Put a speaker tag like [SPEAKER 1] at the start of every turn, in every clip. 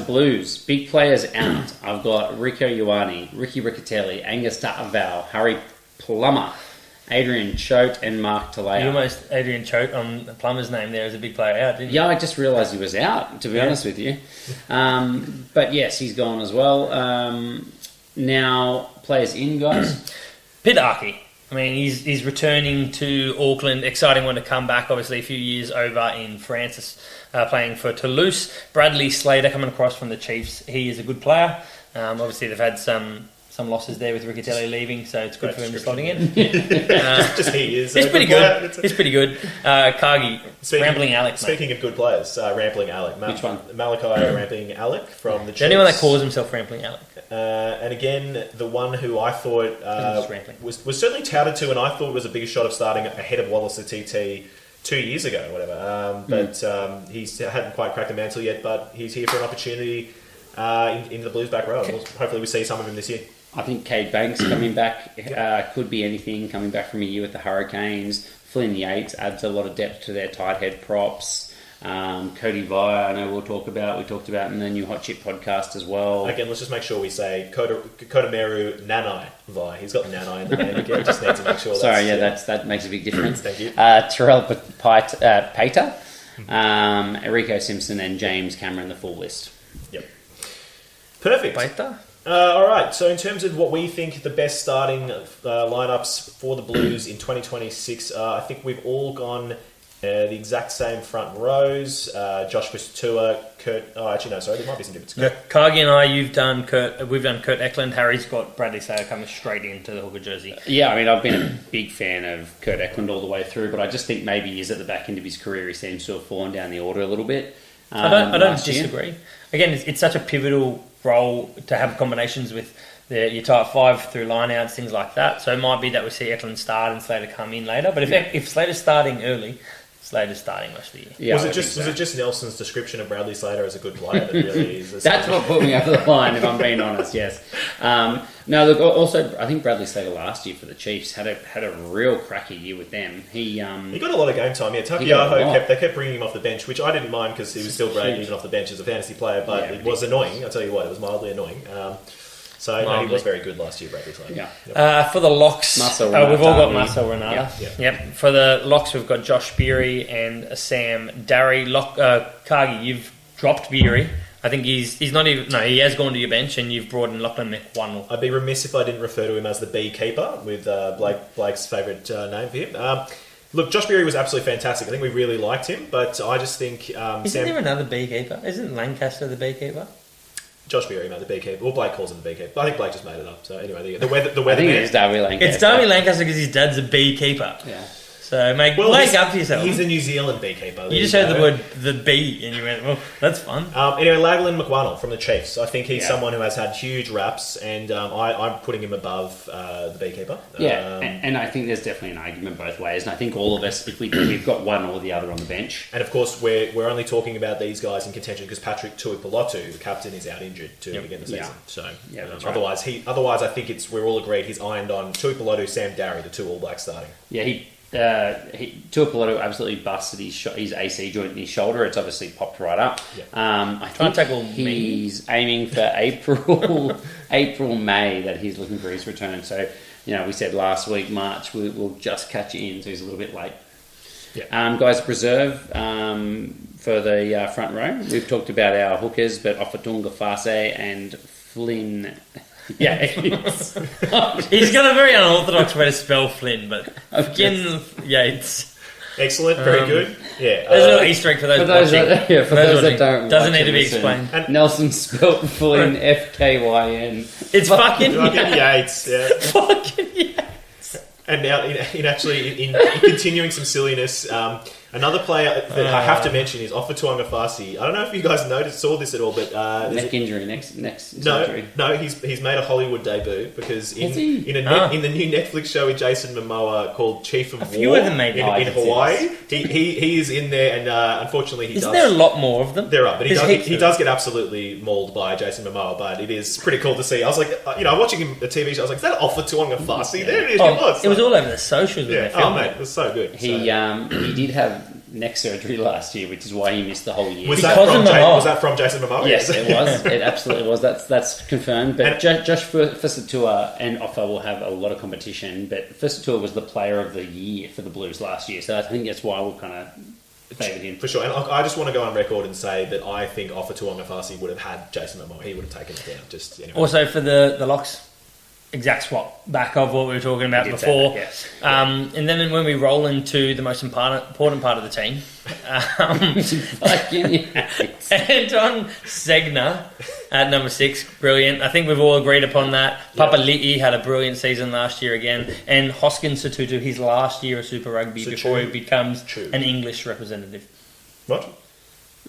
[SPEAKER 1] Blues. Big players out. I've got Rico Ioane, Ricky Riccatelli, Angus Ta'aval, Harry Plummer, Adrian Choate, and Mark Talea.
[SPEAKER 2] You almost Adrian Choate on Plummer's name there as a big player out, didn't you?
[SPEAKER 1] Yeah, I just realised he was out, to be honest with you. But yes, he's gone as well. Now, players in, guys.
[SPEAKER 2] Peter Archie. I mean, he's returning to Auckland. Exciting one to come back. Obviously, a few years over in France, playing for Toulouse. Bradley Slater coming across from the Chiefs. He is a good player. Obviously, they've had some losses there with Riccatelli leaving, so it's good for him slotting in.
[SPEAKER 3] Just he is.
[SPEAKER 2] He's pretty good. He's pretty good. Cargie, Rambling Alec.
[SPEAKER 3] Speaking of good players, Rambling Alec.
[SPEAKER 1] Which one?
[SPEAKER 3] Malachi Rambling Alec from the Chiefs.
[SPEAKER 2] Anyone that calls himself Rambling Alec.
[SPEAKER 3] And again, the one who I thought was certainly touted to, and I thought was a bigger shot of starting ahead of Wallace at TT 2 years ago, or whatever. But he hadn't quite cracked the mantle yet. But he's here for an opportunity in the Blues back row. Hopefully, we see some of him this year.
[SPEAKER 1] I think Cade Banks coming back could be anything. Coming back from a year with the Hurricanes. Flynn Yates adds a lot of depth to their tight head props. Cody Vire, I know we talked about in the new Hot Chip podcast as well.
[SPEAKER 3] Again, let's just make sure we say Kodameru Nanai Vire. He's got Nanai in the name again. Just need to make sure.
[SPEAKER 1] That makes a big difference.
[SPEAKER 3] Thank you.
[SPEAKER 1] Terrell Pater, Rico Simpson, and James Cameron, the full list.
[SPEAKER 3] Yep. Perfect.
[SPEAKER 2] Pater?
[SPEAKER 3] All right, so in terms of what we think the best starting lineups for the Blues in 2026, I think we've all gone the exact same front rows. Josh Christoua, Kurt... Oh, actually, no, sorry, there might be some differences.
[SPEAKER 2] Cargie and I, we've done Kurt Eklund. Harry's got Bradley Slater coming straight into the hooker jersey.
[SPEAKER 1] Yeah, I mean, I've been a big fan of Kurt Eklund all the way through, but I just think maybe he's at the back end of his career. He seems to have fallen down the order a little bit.
[SPEAKER 2] I don't disagree. Again, it's such a pivotal role to have combinations with your type 5 through lineouts, things like that. So it might be that we see Eklund start and Slater come in later. But if Slater's starting early, Slater's starting most of the year.
[SPEAKER 3] Yeah, was it just Nelson's description of Bradley Slater as a good player that really is?
[SPEAKER 1] That's what put me over the line, if I'm being honest. Yes. No, look. Also, I think Bradley Slater last year for the Chiefs had a real cracky year with them. He got
[SPEAKER 3] a lot of game time. Yeah, Takiaho kept bringing him off the bench, which I didn't mind because he was still great even off the bench as a fantasy player. But it was annoying. I'll tell you what, it was mildly annoying. So no, he was very good last year, Bradley Slater.
[SPEAKER 1] Yeah.
[SPEAKER 3] Yep.
[SPEAKER 2] For the locks,
[SPEAKER 1] we've
[SPEAKER 2] all got Marcel Renata.
[SPEAKER 1] Yep.
[SPEAKER 2] For the locks, we've got Josh Beery and Sam Darry. Cargie, you've dropped Beery. I think he's not even... No, he has gone to your bench, and you've brought in Lachlan McWannell.
[SPEAKER 3] I'd be remiss if I didn't refer to him as the beekeeper, with Blake's favourite name for him. Look, Josh Beery was absolutely fantastic. I think we really liked him, but I just think...
[SPEAKER 2] Isn't there another beekeeper? Isn't Lancaster the beekeeper?
[SPEAKER 3] Josh Beery, mate, the beekeeper. Well, Blake calls him the beekeeper. I think Blake just made it up. So anyway, the weather.
[SPEAKER 1] I think it's Darby Lancaster.
[SPEAKER 2] It's Darby Lancaster because his dad's a beekeeper.
[SPEAKER 1] Yeah.
[SPEAKER 2] So wake up to yourself.
[SPEAKER 3] He's a New Zealand beekeeper.
[SPEAKER 2] You just heard the word the bee and you went, well, that's fun.
[SPEAKER 3] Anyway, Lachlan McWannell from the Chiefs. I think he's someone who has had huge raps, and I'm putting him above the beekeeper.
[SPEAKER 1] Yeah, and I think there's definitely an argument both ways. And I think all of us, if we've got one or the other on the bench.
[SPEAKER 3] And of course, we're only talking about these guys in contention because Patrick Tuipulotu, the captain, is out injured to begin the season.
[SPEAKER 1] Yeah.
[SPEAKER 3] So
[SPEAKER 1] that's
[SPEAKER 3] right. Otherwise, I think we're all agreed he's ironed on Tuipulotu, Sam Darry, the two All Blacks starting.
[SPEAKER 1] Yeah, Tuipulotu absolutely busted his AC joint in his shoulder. It's obviously popped right up.
[SPEAKER 3] Yeah.
[SPEAKER 1] I think he's aiming for April, May that he's looking for his return. So, we said last week, March, we'll just catch it in, so he's a little bit late.
[SPEAKER 3] Yeah.
[SPEAKER 1] Guys, reserve for the front row. We've talked about our hookers, but Ofatunga Fase and Flynn... Yeah,
[SPEAKER 2] he's got a very unorthodox way to spell Flynn, but again, Yates.
[SPEAKER 3] Excellent, very good. Yeah,
[SPEAKER 2] there's a little Easter egg for those watching.
[SPEAKER 1] For those that don't,
[SPEAKER 2] doesn't need to be explained.
[SPEAKER 1] And Nelson spelled Flynn FKYN.
[SPEAKER 2] It's fucking
[SPEAKER 3] Yates. Yeah,
[SPEAKER 2] fucking Yates.
[SPEAKER 3] And now, in continuing some silliness. Another player that I have to mention is Ofatuanga Fasi. I don't know if you guys saw this at all, but
[SPEAKER 1] neck injury, next surgery.
[SPEAKER 3] No, he's made a Hollywood debut because in the new Netflix show with Jason Momoa called Chief of War in Hawaii, he is in there, and unfortunately
[SPEAKER 2] Isn't there a lot more of them?
[SPEAKER 3] There are, but he does get absolutely mauled by Jason Momoa. But it is pretty cool to see. I was like, watching him the TV show, I was like, is that Ofatuanga Fasi? There it is.
[SPEAKER 2] It was all over the socials.
[SPEAKER 3] Yeah. Oh mate, it was so good.
[SPEAKER 1] He did have neck surgery last year, which is why he missed the whole year.
[SPEAKER 3] Was
[SPEAKER 2] Because
[SPEAKER 3] that from Jason Momoa?
[SPEAKER 1] Yes, it was. It absolutely was. That's confirmed. But Josh Fusitu'a and Offa will have a lot of competition. But Fusitu'a was the player of the year for the Blues last year, so I think that's why we'll kind of favoured him.
[SPEAKER 3] For sure. And I just want to go on record and say that I think Offa Tuamafasi would have had Jason Momoa. He would have taken it down. Just anyway.
[SPEAKER 2] Also for the locks, exact swap back of what we were talking about before.
[SPEAKER 1] That, yes.
[SPEAKER 2] And then when we roll into the most important part of the team, Anton Segner at number 6, brilliant. I think we've all agreed upon that. Papali'i had a brilliant season last year again, and Hoskins Sotutu his last year of Super Rugby before he becomes an English representative.
[SPEAKER 3] What?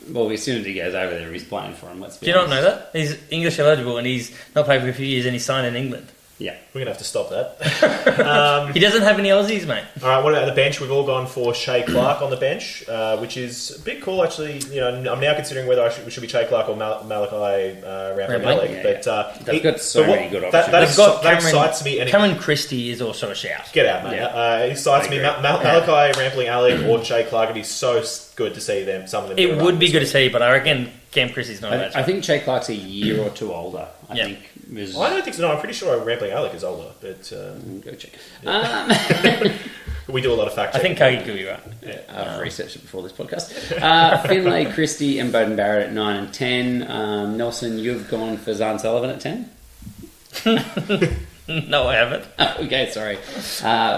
[SPEAKER 1] Well, as soon as he goes over there, he's playing for him.
[SPEAKER 2] Do you not know that? He's English eligible, and he's not played for a few years, and he signed in England.
[SPEAKER 1] Yeah.
[SPEAKER 3] We're going to have to stop that.
[SPEAKER 2] He doesn't have any Aussies, mate.
[SPEAKER 3] All right, what about the bench? We've all gone for Shay Clark on the bench, which is a big call, actually. You know, I'm now considering whether we should be Shay Clark or Malachi Rampley.
[SPEAKER 1] Yeah,
[SPEAKER 3] But
[SPEAKER 1] they've got so many good options.
[SPEAKER 3] That excites me.
[SPEAKER 2] Cameron Christie is also a shout.
[SPEAKER 3] Get out, mate. It excites me. Malachi Rampley Alec or Shay Clark would be so good to see them. Some of them.
[SPEAKER 2] It would be good to see, but I reckon Cam Christie's not that.
[SPEAKER 1] I think Shay Clark's a year or two older. I think.
[SPEAKER 3] I don't think so. No, I'm pretty sure Rampley Alec is older, but
[SPEAKER 1] go check.
[SPEAKER 3] We do a lot of fact checking.
[SPEAKER 2] I think Cargie could be right.
[SPEAKER 1] Yeah, I've researched it before this podcast. Finlay, Christie, and Bowden Barrett at 9 and 10. Nelson, you've gone for Zahn Sullivan at 10.
[SPEAKER 2] No, I haven't.
[SPEAKER 1] Okay, sorry.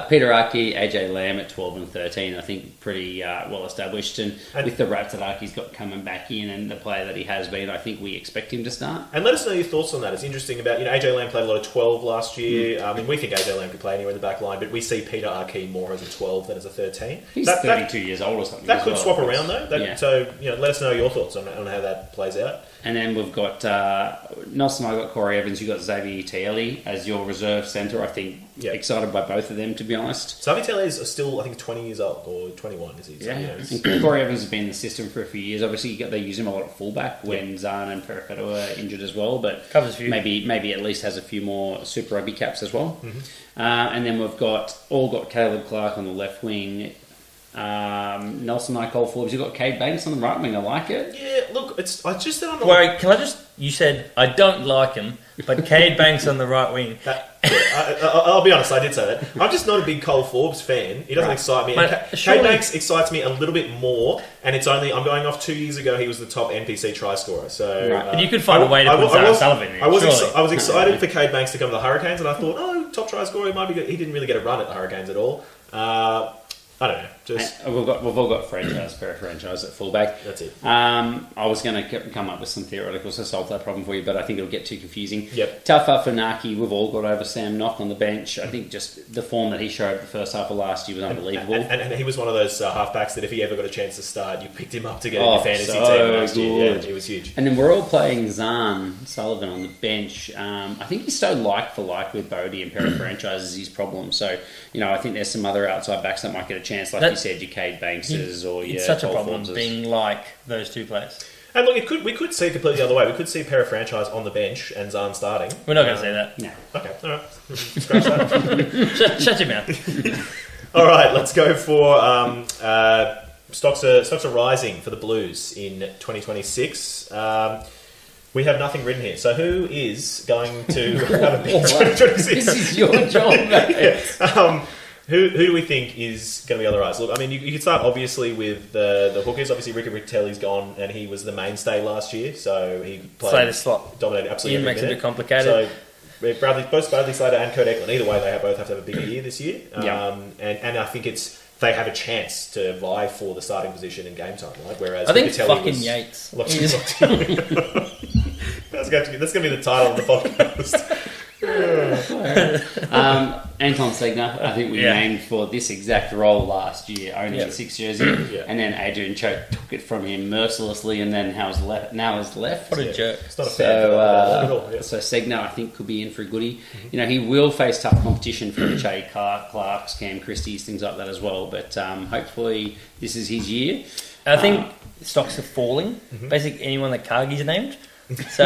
[SPEAKER 1] Peter Aki, AJ Lamb at 12 and 13. I think pretty well established. And with the reps that Aki's got coming back in and the player that he has been, I think we expect him to start.
[SPEAKER 3] And let us know your thoughts on that. It's interesting about, AJ Lamb played a lot of 12 last year. I mean, we think AJ Lamb could play anywhere in the back line, but we see Peter Aki more as a 12 than as a 13.
[SPEAKER 1] He's 32 years old or something.
[SPEAKER 3] That could swap around, though. So, let us know your thoughts on how that plays out.
[SPEAKER 1] And then we've got Nelson, I got Corey Evans, you got Xavier Tieli as your reserve centre. I think excited by both of them, to be honest.
[SPEAKER 3] Xavier Tieli is still, I think, 20 years old, or 21, is he?
[SPEAKER 1] And Corey Evans has been in the system for a few years. Obviously, they use him a lot at fullback when Zahn and Perifetta were injured as well, but
[SPEAKER 2] covers a few.
[SPEAKER 1] Maybe at least has a few more Super Rugby caps as well.
[SPEAKER 3] Mm-hmm.
[SPEAKER 1] And then we've got Caleb Clark on the left wing. Nelson Cole Forbes. You've got Cade Banks on the right wing. I like it.
[SPEAKER 3] Yeah, look, I just said on the
[SPEAKER 2] Wait, can I just... You said, I don't like him, but Cade Banks on the right wing.
[SPEAKER 3] I'll be honest, I did say that. I'm just not a big Cole Forbes fan. He doesn't excite me. Cade Banks excites me a little bit more, and it's only... I'm going off 2 years ago, he was the top NPC try scorer. So,
[SPEAKER 2] but you could find a way to put Zahn Sullivan in.
[SPEAKER 3] I was excited for Cade Banks to come to the Hurricanes, and I thought, top try scorer, he might be good. He didn't really get a run at the Hurricanes at all. I don't know. We've
[SPEAKER 1] all got franchise at fullback.
[SPEAKER 3] That's it.
[SPEAKER 1] I was going to come up with some theoreticals to solve that problem for you, but I think it'll get too confusing.
[SPEAKER 3] Yep.
[SPEAKER 1] Tafa Funaki, we've all got over Sam Knock on the bench. I think just the form that he showed the first half of last year was unbelievable.
[SPEAKER 3] And he was one of those halfbacks that if he ever got a chance to start, you picked him up to get in your fantasy team last year. Yeah, he was huge.
[SPEAKER 1] And then we're all playing Zahn Sullivan on the bench. I think he's so like for like with Bodie and Para-franchise is his problem. So, I think there's some other outside backs that might get a chance, like you said, your Cade Bankses or your...
[SPEAKER 2] It's such a
[SPEAKER 1] Cole
[SPEAKER 2] problem
[SPEAKER 1] Forbeses.
[SPEAKER 2] being like those two players.
[SPEAKER 3] And look, we could see it completely the other way. We could see Para-franchise on the bench and Zahn starting.
[SPEAKER 2] We're not going to say that.
[SPEAKER 1] No.
[SPEAKER 3] Okay, all right. Scratch that.
[SPEAKER 2] Shut your mouth.
[SPEAKER 3] All right, let's go for stocks are rising for the Blues in 2026. We have nothing written here. So who is going to have a big 2026?
[SPEAKER 1] This is your job, mate.
[SPEAKER 3] Who do we think is going to be on the rise? Look, I mean, you could start obviously with the hookers. Obviously, Ricky Ritelli's gone, and he was the mainstay last year, so he played
[SPEAKER 2] the slot,
[SPEAKER 3] dominated absolutely.
[SPEAKER 2] It makes it a bit complicated.
[SPEAKER 3] So both Bradley Slater and Kurt Eklund, either way, they both have to have a big year this year. And I think they have a chance to vie for the starting position in game time, right? Whereas
[SPEAKER 2] I think
[SPEAKER 3] Ritelli
[SPEAKER 2] fucking Yates.
[SPEAKER 3] That's going to be the title of the podcast.
[SPEAKER 1] Anton Segner, I think we named for this exact role last year, owning the 6 jersey, and then Adrian Choate took it from him mercilessly, and then now is left.
[SPEAKER 2] What a jerk!
[SPEAKER 3] It's not a fan.
[SPEAKER 1] So Segner, I think, could be in for a goodie. He will face tough competition from Shay Clarks, Cam Christie's, things like that as well. But hopefully, this is his year.
[SPEAKER 2] I think stocks are falling. Basically, anyone that Cargie's named. So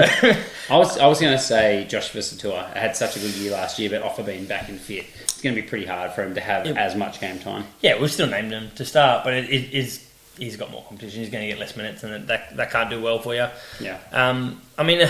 [SPEAKER 1] I was going to say Josh Fusitu'a had such a good year last year, but Offa being back and fit, it's going to be pretty hard for him to have as much game time.
[SPEAKER 2] Yeah, we've still named him to start, but it is he's got more competition. He's going to get less minutes, and that can't do well for you.
[SPEAKER 1] Yeah.
[SPEAKER 2] I mean,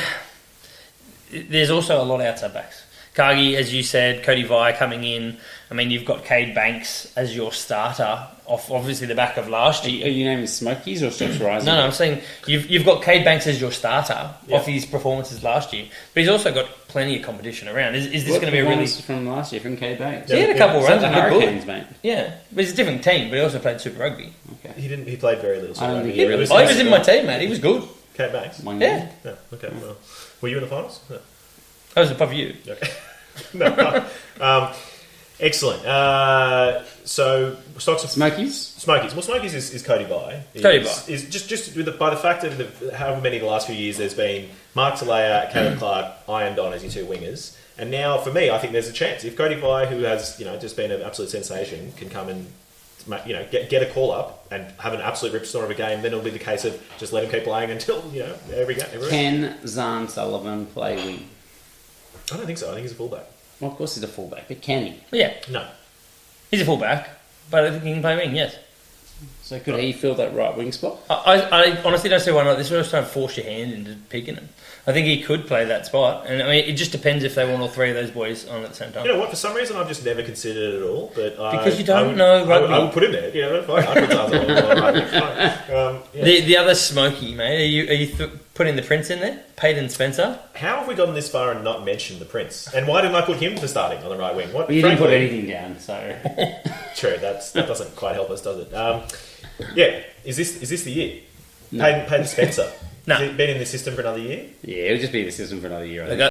[SPEAKER 2] there's also a lot of outside backs. Cargie, as you said, Cody Vi coming in. I mean, you've got Cade Banks as your starter off obviously the back of last year.
[SPEAKER 1] Are you naming Smokies or Steps Rising?
[SPEAKER 2] No, I'm saying you've got Cade Banks as your starter off his performances last year, but he's also got plenty of competition around. Is this going to be a really
[SPEAKER 1] from last year from Cade Banks?
[SPEAKER 2] He had a couple runs
[SPEAKER 1] the
[SPEAKER 2] and good
[SPEAKER 1] Hurricanes, mate.
[SPEAKER 2] Yeah, but it's a different team. But he also played Super Rugby.
[SPEAKER 1] Okay.
[SPEAKER 3] He didn't. He played very little.
[SPEAKER 1] I don't think
[SPEAKER 3] Rugby.
[SPEAKER 1] he really.
[SPEAKER 2] He was in my team, man. He was good.
[SPEAKER 3] Kate Banks.
[SPEAKER 2] Yeah.
[SPEAKER 3] Yeah. Okay. Well, were you in the finals? No.
[SPEAKER 2] That was above you.
[SPEAKER 3] Okay. No. Excellent. So stocks of
[SPEAKER 1] Smokies.
[SPEAKER 3] Well, Smokies is Cody Vi.
[SPEAKER 2] Cody Vi.
[SPEAKER 3] Is just by the fact that however many the last few years there's been Mark Talea, Caleb Clark ironed on as your two wingers, and now for me I think there's a chance if Cody Vi, who has just been an absolute sensation, can come and get a call up and have an absolute ripstorm of a game, then it'll be the case of just let him keep playing until every game.
[SPEAKER 1] Can Zahn Sullivan play wing?
[SPEAKER 3] I don't think so. I think he's a fullback.
[SPEAKER 1] Well, of course he's a fullback, but can he?
[SPEAKER 2] Yeah,
[SPEAKER 3] No.
[SPEAKER 2] he's a fullback, but I think he can play wing. Yes.
[SPEAKER 1] So could he fill that right wing spot?
[SPEAKER 2] I honestly don't see why not. This was trying to force your hand into picking him. I think he could play that spot, and I mean, it just depends if they want all three of those boys on at the same time.
[SPEAKER 3] You know what? For some reason, I've just never considered it at all. But
[SPEAKER 2] because you don't know rugby.
[SPEAKER 3] I would put him there. Fine. I put
[SPEAKER 2] The other Smoky, mate. Are you putting the Prince in there? Peyton Spencer.
[SPEAKER 3] How have we gotten this far and not mentioned the Prince? And why didn't I put him for starting on the right wing?
[SPEAKER 1] Well, you didn't put anything down, so
[SPEAKER 3] true. That doesn't quite help us, does it? Yeah. Is this the year?
[SPEAKER 1] No.
[SPEAKER 3] Peyton Spencer.
[SPEAKER 2] No.
[SPEAKER 3] Has he been in the system for another year?
[SPEAKER 1] yeah, it'll just be the system for another year. I think.
[SPEAKER 2] Okay.